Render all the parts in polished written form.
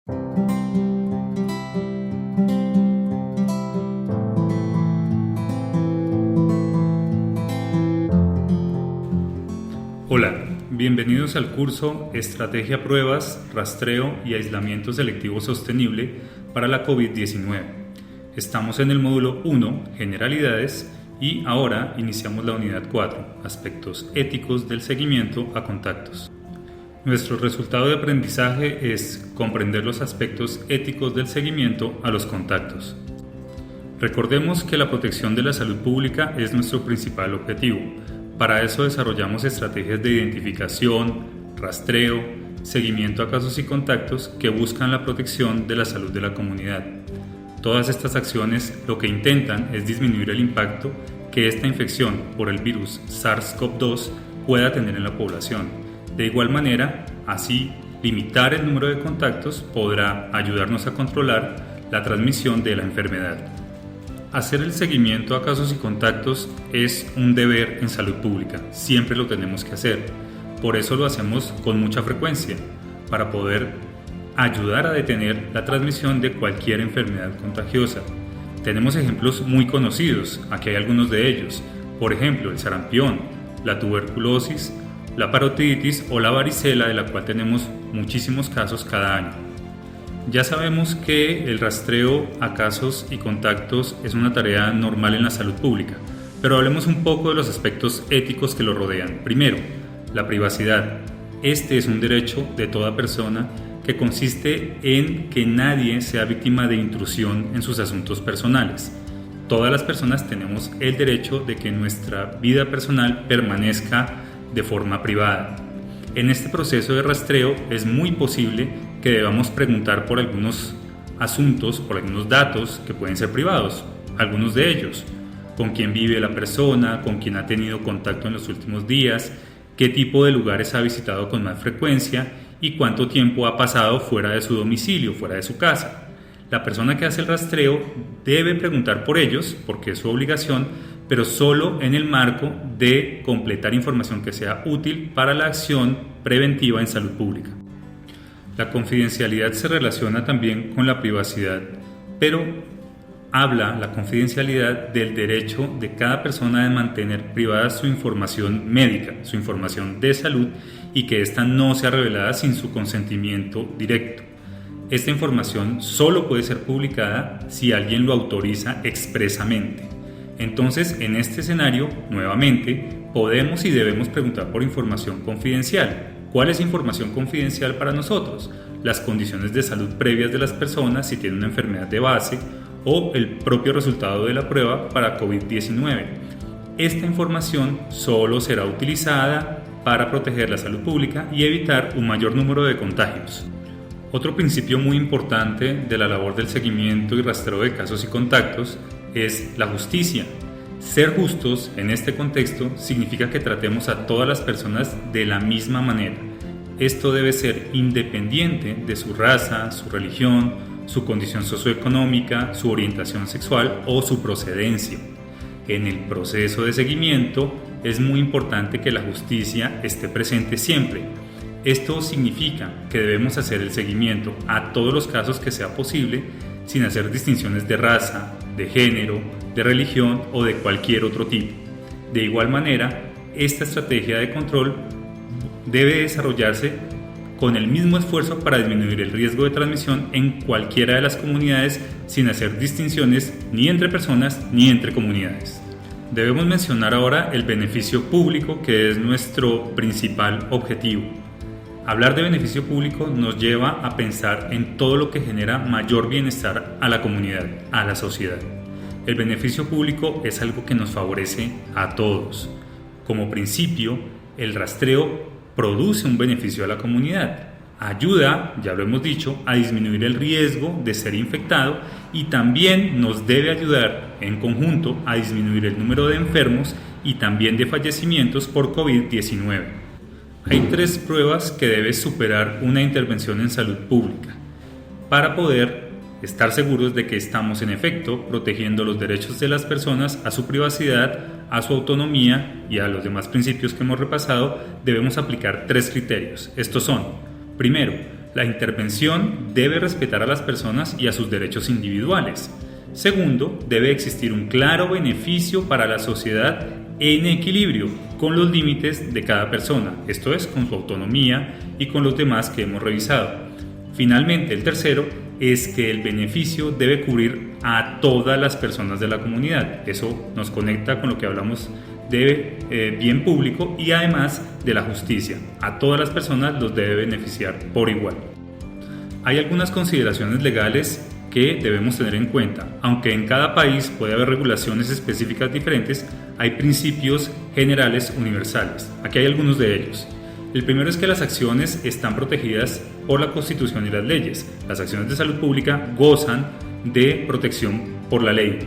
Hola, bienvenidos al curso Estrategia Pruebas, Rastreo y Aislamiento Selectivo Sostenible para la COVID-19. Estamos en el módulo 1, Generalidades, y ahora iniciamos la unidad 4, Aspectos éticos del seguimiento a contactos. Nuestro resultado de aprendizaje es comprender los aspectos éticos del seguimiento a los contactos. Recordemos que la protección de la salud pública es nuestro principal objetivo. Para eso desarrollamos estrategias de identificación, rastreo, seguimiento a casos y contactos que buscan la protección de la salud de la comunidad. Todas estas acciones lo que intentan es disminuir el impacto que esta infección por el virus SARS-CoV-2 pueda tener en la población. De igual manera, así, limitar el número de contactos podrá ayudarnos a controlar la transmisión de la enfermedad. Hacer el seguimiento a casos y contactos es un deber en salud pública, siempre lo tenemos que hacer. Por eso lo hacemos con mucha frecuencia, para poder ayudar a detener la transmisión de cualquier enfermedad contagiosa. Tenemos ejemplos muy conocidos, aquí hay algunos de ellos, por ejemplo el sarampión, la tuberculosis, la parotiditis o la varicela, de la cual tenemos muchísimos casos cada año. Ya sabemos que el rastreo a casos y contactos es una tarea normal en la salud pública, pero hablemos un poco de los aspectos éticos que lo rodean. Primero, la privacidad. Este es un derecho de toda persona que consiste en que nadie sea víctima de intrusión en sus asuntos personales. Todas las personas tenemos el derecho de que nuestra vida personal permanezca de forma privada. En este proceso de rastreo es muy posible que debamos preguntar por algunos asuntos, por algunos datos que pueden ser privados, algunos de ellos: con quién vive la persona, con quién ha tenido contacto en los últimos días, qué tipo de lugares ha visitado con más frecuencia y cuánto tiempo ha pasado fuera de su domicilio, fuera de su casa. La persona que hace el rastreo debe preguntar por ellos, porque es su obligación, pero solo en el marco de completar información que sea útil para la acción preventiva en salud pública. La confidencialidad se relaciona también con la privacidad, pero habla la confidencialidad del derecho de cada persona de mantener privada su información médica, su información de salud, y que ésta no sea revelada sin su consentimiento directo. Esta información solo puede ser publicada si alguien lo autoriza expresamente. Entonces, en este escenario, nuevamente, podemos y debemos preguntar por información confidencial. ¿Cuál es información confidencial para nosotros? Las condiciones de salud previas de las personas, si tienen una enfermedad de base, o el propio resultado de la prueba para COVID-19. Esta información solo será utilizada para proteger la salud pública y evitar un mayor número de contagios. Otro principio muy importante de la labor del seguimiento y rastreo de casos y contactos es la justicia. Ser justos en este contexto significa que tratemos a todas las personas de la misma manera. Esto debe ser independiente de su raza, su religión, su condición socioeconómica, su orientación sexual o su procedencia. En el proceso de seguimiento es muy importante que la justicia esté presente siempre. Esto significa que debemos hacer el seguimiento a todos los casos que sea posible, sin hacer distinciones de raza, de género, de religión o de cualquier otro tipo. De igual manera, esta estrategia de control debe desarrollarse con el mismo esfuerzo para disminuir el riesgo de transmisión en cualquiera de las comunidades, sin hacer distinciones ni entre personas ni entre comunidades. Debemos mencionar ahora el beneficio público, que es nuestro principal objetivo. Hablar de beneficio público nos lleva a pensar en todo lo que genera mayor bienestar a la comunidad, a la sociedad. El beneficio público es algo que nos favorece a todos. Como principio, el rastreo produce un beneficio a la comunidad. Ayuda, ya lo hemos dicho, a disminuir el riesgo de ser infectado, y también nos debe ayudar en conjunto a disminuir el número de enfermos y también de fallecimientos por COVID-19. Hay 3 pruebas que debe superar una intervención en salud pública para poder estar seguros de que estamos en efecto protegiendo los derechos de las personas a su privacidad, a su autonomía y a los demás principios que hemos repasado. Debemos aplicar 3 criterios. Estos son: primero, La intervención debe respetar a las personas y a sus derechos individuales. Segundo, debe existir un claro beneficio para la sociedad en equilibrio con los límites de cada persona, esto es, con su autonomía y con los demás que hemos revisado. Finalmente, el tercero es que el beneficio debe cubrir a todas las personas de la comunidad. Eso nos conecta con lo que hablamos de bien público y además de la justicia. A todas las personas los debe beneficiar por igual. Hay algunas consideraciones legales que debemos tener en cuenta. Aunque en cada país puede haber regulaciones específicas diferentes, hay principios generales universales. Aquí hay algunos de ellos. El primero es que las acciones están protegidas por la Constitución y las leyes. Las acciones de salud pública gozan de protección por la ley.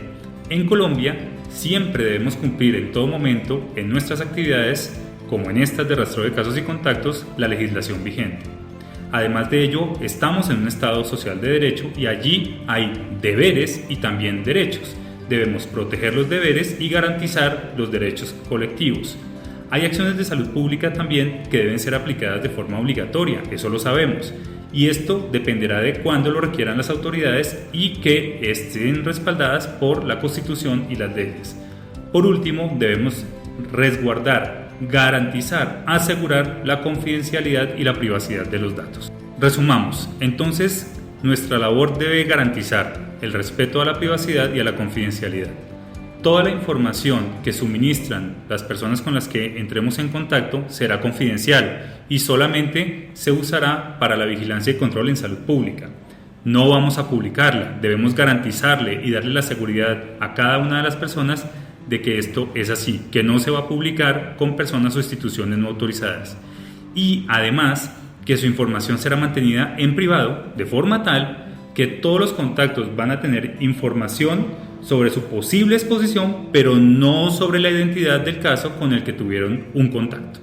En Colombia, siempre debemos cumplir en todo momento, en nuestras actividades, como en estas de rastreo de casos y contactos, la legislación vigente. Además de ello, estamos en un Estado social de derecho y allí hay deberes y también derechos. Debemos proteger los deberes y garantizar los derechos colectivos. Hay acciones de salud pública también que deben ser aplicadas de forma obligatoria, eso lo sabemos. Y esto dependerá de cuándo lo requieran las autoridades y que estén respaldadas por la Constitución y las leyes. Por último, debemos resguardar, garantizar, asegurar la confidencialidad y la privacidad de los datos. Resumamos, entonces, nuestra labor debe garantizar el respeto a la privacidad y a la confidencialidad. Toda la información que suministran las personas con las que entremos en contacto será confidencial y solamente se usará para la vigilancia y control en salud pública. No vamos a publicarla, debemos garantizarle y darle la seguridad a cada una de las personas de que esto es así, que no se va a publicar con personas o instituciones no autorizadas. Y además que su información será mantenida en privado de forma tal que todos los contactos van a tener información sobre su posible exposición, pero no sobre la identidad del caso con el que tuvieron un contacto.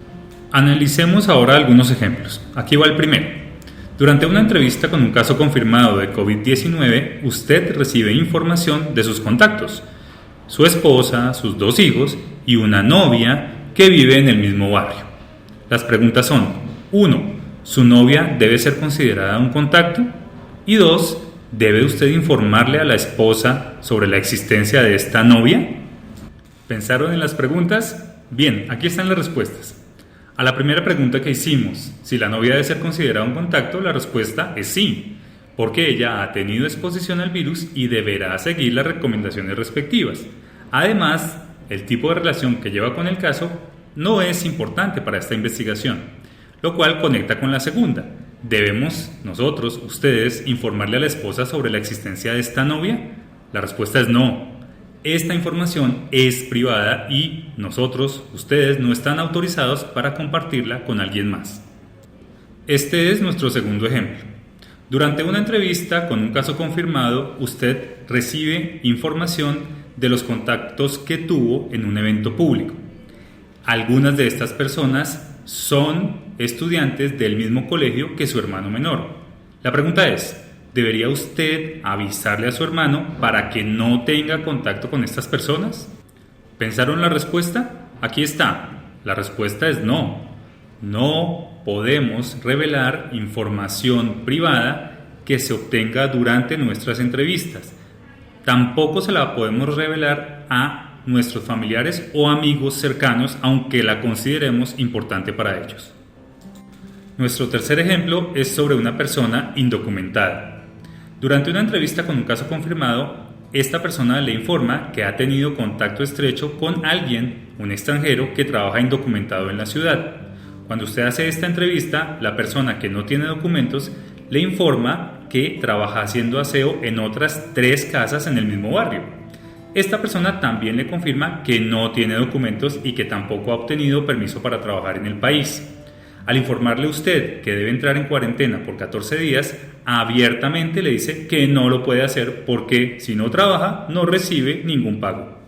Analicemos ahora algunos ejemplos. Aquí va el primero. Durante una entrevista con un caso confirmado de COVID-19, usted recibe información de sus contactos, su esposa, sus 2 hijos y una novia que vive en el mismo barrio. Las preguntas son: 1. ¿Su novia debe ser considerada un contacto? Y 2. ¿Debe usted informarle a la esposa sobre la existencia de esta novia? ¿Pensaron en las preguntas? Bien, aquí están las respuestas. A la primera pregunta que hicimos, si la novia debe ser considerada un contacto, la respuesta es sí, porque ella ha tenido exposición al virus y deberá seguir las recomendaciones respectivas. Además, el tipo de relación que lleva con el caso no es importante para esta investigación, lo cual conecta con la segunda. ¿Debemos nosotros, ustedes, informarle a la esposa sobre la existencia de esta novia? La respuesta es no. Esta información es privada y nosotros, ustedes, no están autorizados para compartirla con alguien más. Este es nuestro segundo ejemplo. Durante una entrevista con un caso confirmado, usted recibe información de los contactos que tuvo en un evento público. Algunas de estas personas son estudiantes del mismo colegio que su hermano menor. La pregunta es: ¿debería usted avisarle a su hermano para que no tenga contacto con estas personas? ¿Pensaron la respuesta? Aquí está. La respuesta es no. No podemos revelar información privada que se obtenga durante nuestras entrevistas. Tampoco se la podemos revelar a nuestros familiares o amigos cercanos, aunque la consideremos importante para ellos. Nuestro tercer ejemplo es sobre una persona indocumentada. Durante una entrevista con un caso confirmado, esta persona le informa que ha tenido contacto estrecho con alguien, un extranjero, que trabaja indocumentado en la ciudad. Cuando usted hace esta entrevista, la persona que no tiene documentos le informa que trabaja haciendo aseo en otras 3 casas en el mismo barrio. Esta persona también le confirma que no tiene documentos y que tampoco ha obtenido permiso para trabajar en el país. Al informarle a usted que debe entrar en cuarentena por 14 días, abiertamente le dice que no lo puede hacer porque si no trabaja no recibe ningún pago.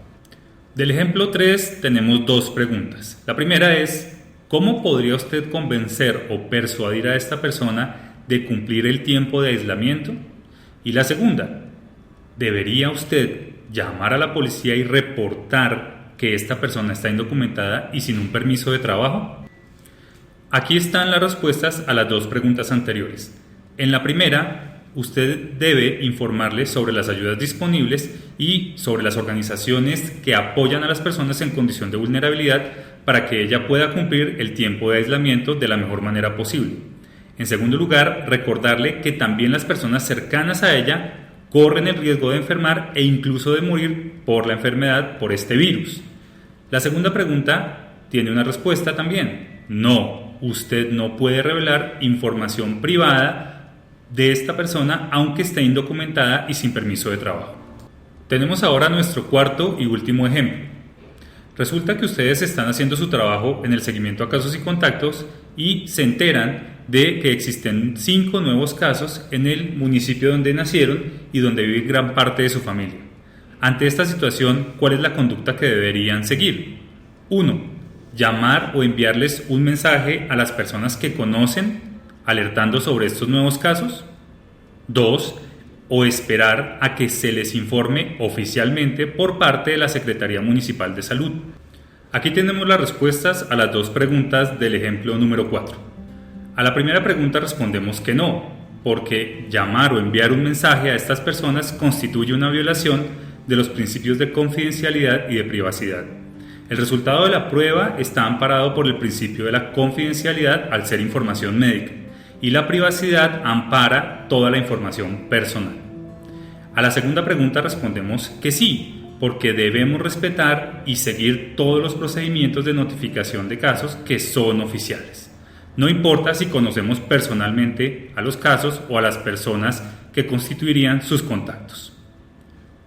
Del ejemplo 3 tenemos 2 preguntas. La primera es: ¿cómo podría usted convencer o persuadir a esta persona de cumplir el tiempo de aislamiento? Y la segunda: ¿debería usted llamar a la policía y reportar que esta persona está indocumentada y sin un permiso de trabajo? Aquí están las respuestas a las 2 preguntas anteriores. En la primera, usted debe informarle sobre las ayudas disponibles y sobre las organizaciones que apoyan a las personas en condición de vulnerabilidad para que ella pueda cumplir el tiempo de aislamiento de la mejor manera posible. En segundo lugar, recordarle que también las personas cercanas a ella corren el riesgo de enfermar e incluso de morir por la enfermedad por este virus. La segunda pregunta tiene una respuesta también. No, usted no puede revelar información privada de esta persona aunque esté indocumentada y sin permiso de trabajo. Tenemos ahora nuestro cuarto y último ejemplo. Resulta que ustedes están haciendo su trabajo en el seguimiento a casos y contactos y se enteran de que existen 5 nuevos casos en el municipio donde nacieron y donde vive gran parte de su familia. Ante esta situación, ¿cuál es la conducta que deberían seguir? 1. Llamar o enviarles un mensaje a las personas que conocen, alertando sobre estos nuevos casos. 2. O esperar a que se les informe oficialmente por parte de la Secretaría Municipal de Salud. Aquí tenemos las respuestas a las 2 preguntas del ejemplo número 4. A la primera pregunta respondemos que no, porque llamar o enviar un mensaje a estas personas constituye una violación de los principios de confidencialidad y de privacidad. El resultado de la prueba está amparado por el principio de la confidencialidad al ser información médica, y la privacidad ampara toda la información personal. A la segunda pregunta respondemos que sí, porque debemos respetar y seguir todos los procedimientos de notificación de casos que son oficiales. No importa si conocemos personalmente a los casos o a las personas que constituirían sus contactos.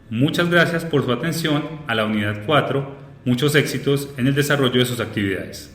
Muchas gracias por su atención a la unidad 4. Muchos éxitos en el desarrollo de sus actividades.